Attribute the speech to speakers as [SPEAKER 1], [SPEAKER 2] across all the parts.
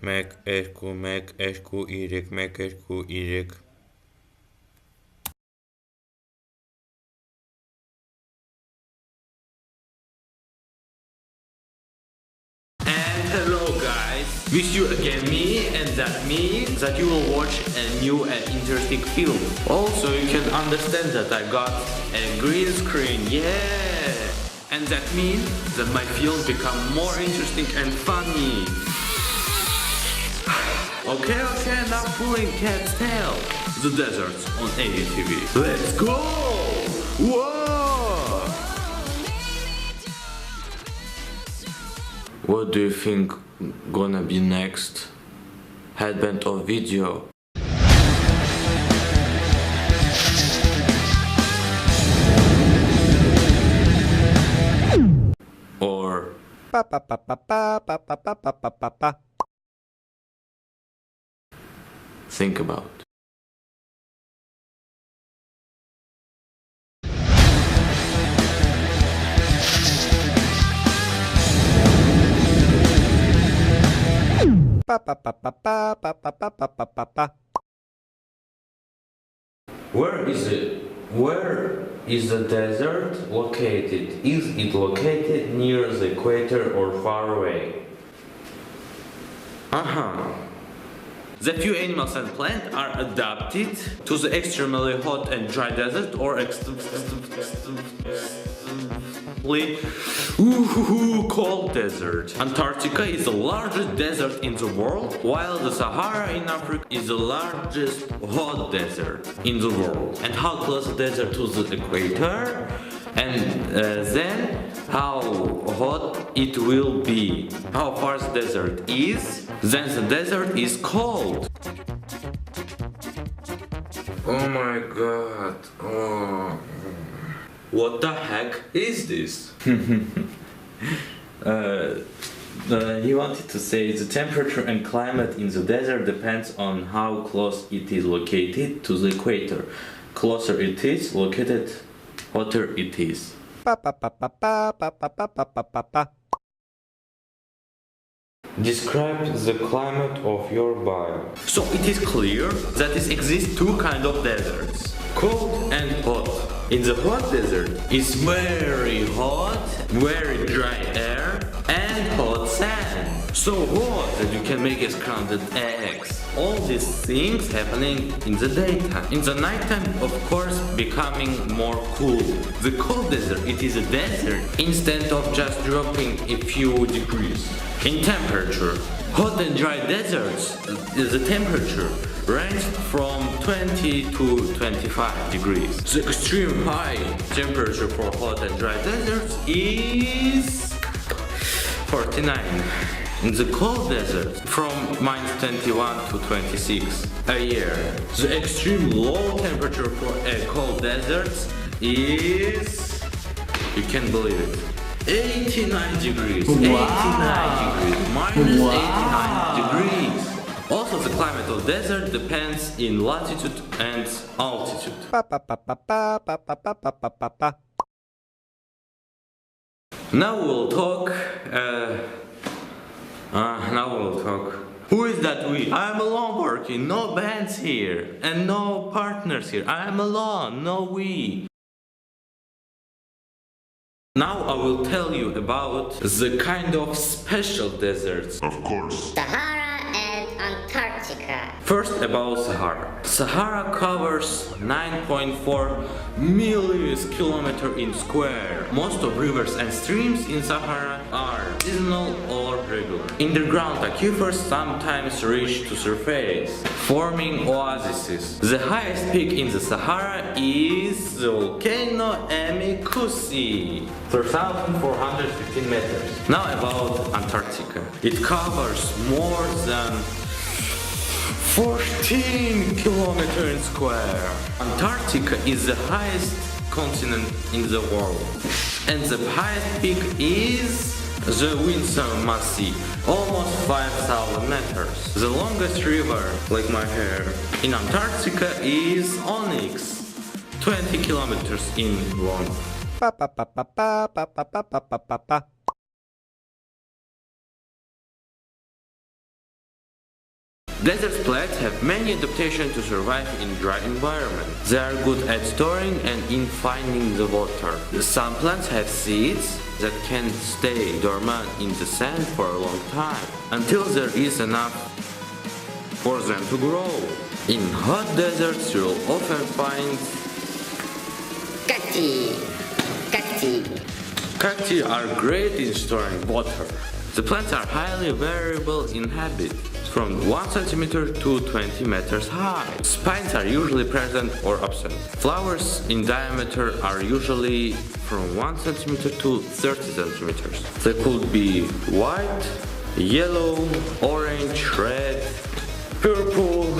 [SPEAKER 1] McSQY. And hello guys, wish you again me, and that means that you will watch a new and interesting film. Also you can understand that I got a green screen, yeah! And that means that my film become more interesting and funny. Okay, now pulling Cat's Tail, The Deserts on AVTV. Let's go! Whoa! What do you think gonna be next? Headband or video? Or think about. Where is it? Where is the desert located? Is it located near the equator or far away? The few animals and plants are adapted to the extremely hot and dry desert or cold desert. Antarctica is the largest desert in the world, while the Sahara in Africa is the largest hot desert in the world. And how close the desert to the equator? And then how hot it will be. How far the desert is, then the desert is cold. Oh my god. Oh. What the heck is this? He wanted to say the temperature and climate in the desert depends on how close it is located to the equator. Closer it is located, hotter it is. Describe the climate of your biome. So it is clear that it exists two kinds of deserts, cold and hot. In the hot desert is very hot, very dry air and hot sand. So hot that you can make scrambled eggs. All these things happening in the daytime. In the nighttime, of course, becoming more cool. The cold desert, it is a desert instead of just dropping a few degrees. In temperature, hot and dry deserts, the temperature range from 20 to 25 degrees. The extreme high temperature for hot and dry deserts is 49. In the cold desert, from -21 to 26 a year. The extreme low temperature for a cold desert is, you can't believe it, 89 degrees. Wow. 89 degrees. Minus wow. 89 degrees. Also, the climate of desert depends in latitude and altitude. Now we'll talk. Who is that we? I am alone working, no bands here, and no partners here. I am alone, no we. Now I will tell you about the kind of special deserts.
[SPEAKER 2] Of course.
[SPEAKER 3] Sahara and Antarctica.
[SPEAKER 1] First about Sahara. Sahara covers 9.4 million kilometers in square. Most of rivers and streams in Sahara are seasonal or regular. Underground aquifers sometimes reach to surface, forming oases. The highest peak in the Sahara is the volcano Emikusi, 3,415 meters. Now about Antarctica. It covers more than 14 kilometers square. Antarctica is the highest continent in the world, and the highest peak is the Windsor Massif, almost 5,000 meters. The longest river, like my hair, in Antarctica is Onyx, 20 kilometers in long. Desert plants have many adaptations to survive in dry environments. They are good at storing and in finding the water. Some plants have seeds that can stay dormant in the sand for a long time, until there is enough for them to grow. In hot deserts, you'll often find
[SPEAKER 3] Cacti.
[SPEAKER 1] Cacti are great in storing water. The plants are highly variable in habit, from 1 cm to 20 meters high. Spines are usually present or absent. Flowers in diameter are usually from 1 cm to 30 cm. They could be white, yellow, orange, red, purple,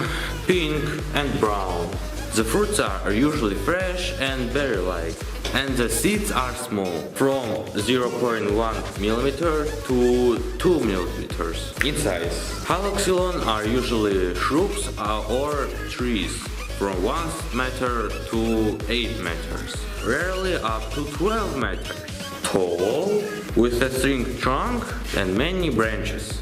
[SPEAKER 1] pink and brown. The fruits are usually fresh and berry-like, and the seeds are small, from 0.1 mm to 2 mm in size. Haloxylon are usually shrubs or trees, from 1 meter to 8 meters, rarely up to 12 meters, tall, with a string trunk and many branches.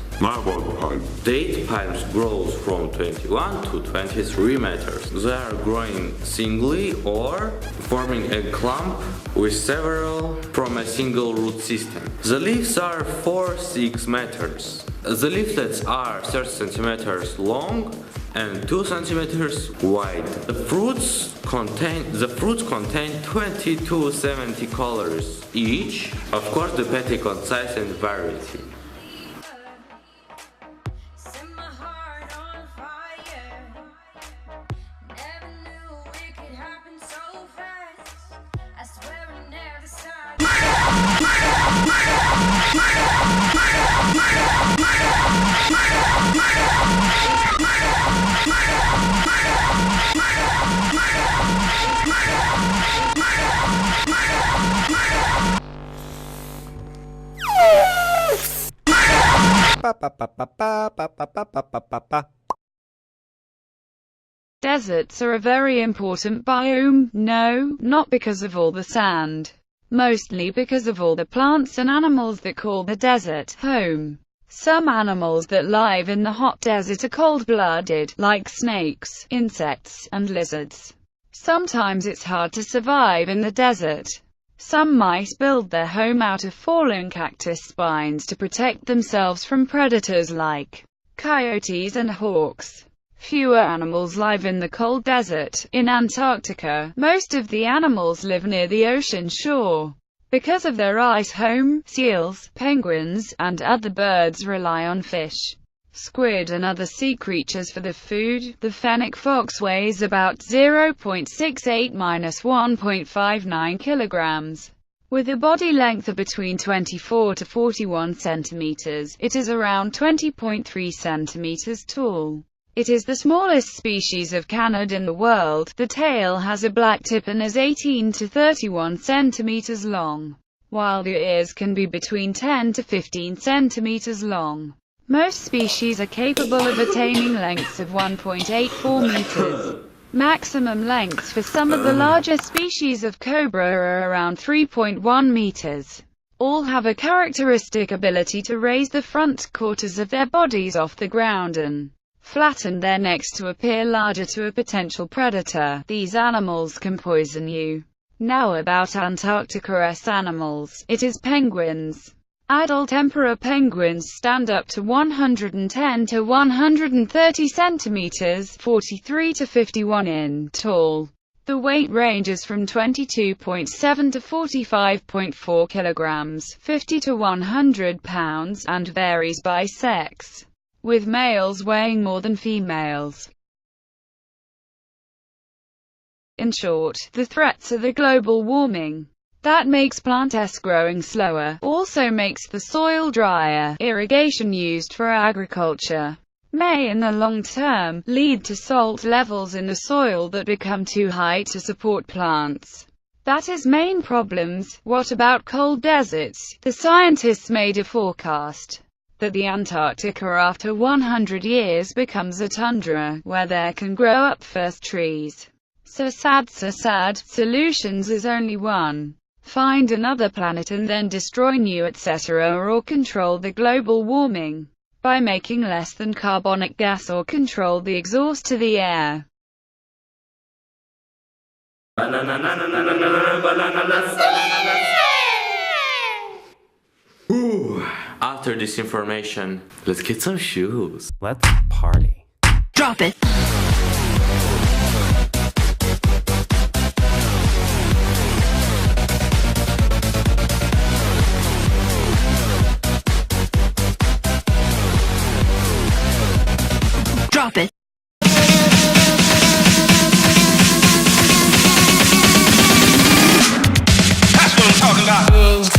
[SPEAKER 1] Date palms grow from 21 to 23 meters. They are growing singly or forming a clump with several from a single root system. The leaves are 4-6 meters. The leaflets are 30 centimeters long and 2 centimeters wide. The fruits contain 20 to 70 colors each, of course depending on size and variety.
[SPEAKER 2] Deserts are a very important biome, no, not because of all the sand. Mostly because of all the plants and animals that call the desert home. Some animals that live in the hot desert are cold-blooded, like snakes, insects, and lizards. Sometimes it's hard to survive in the desert. Some mice build their home out of fallen cactus spines to protect themselves from predators like coyotes and hawks. Fewer animals live in the cold desert. In Antarctica, most of the animals live near the ocean shore. Because of their ice home, seals, penguins, and other birds rely on fish, squid and other sea creatures for their food. The fennec fox weighs about 0.68–1.59 kilograms. With a body length of between 24 to 41 centimeters, it is around 20.3 centimeters tall. It is the smallest species of canid in the world. The tail has a black tip and is 18 to 31 centimeters long, while the ears can be between 10 to 15 centimeters long. Most species are capable of attaining lengths of 1.84 meters. Maximum lengths for some of the larger species of cobra are around 3.1 meters. All have a characteristic ability to raise the front quarters of their bodies off the ground and flatten their necks to appear larger to a potential predator. These animals can poison you. Now about Antarctica's animals. It is penguins. Adult emperor penguins stand up to 110 to 130 centimeters, 43 to 51 in tall. The weight ranges from 22.7 to 45.4 kilograms, 50 to 100 pounds, and varies by sex, with males weighing more than females. In short, the threats are the global warming that makes plants growing slower, also makes the soil drier, irrigation used for agriculture may in the long term lead to salt levels in the soil that become too high to support plants. That is main problems. What about cold deserts? The scientists made a forecast that the Antarctica after 100 years becomes a tundra, where there can grow up first trees. So sad. Solutions is only one. Find another planet and then destroy new etc. or control the global warming. by making less than carbonic gas or control the exhaust to the air.
[SPEAKER 1] Ooh, after this information, let's get some shoes.
[SPEAKER 4] Let's party.
[SPEAKER 2] Drop it. Drop it.
[SPEAKER 4] That's what I'm talking about.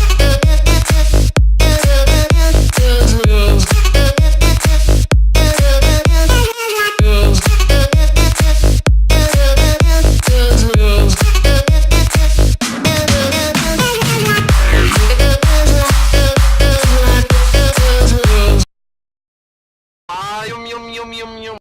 [SPEAKER 4] Yum yum yum yum yum.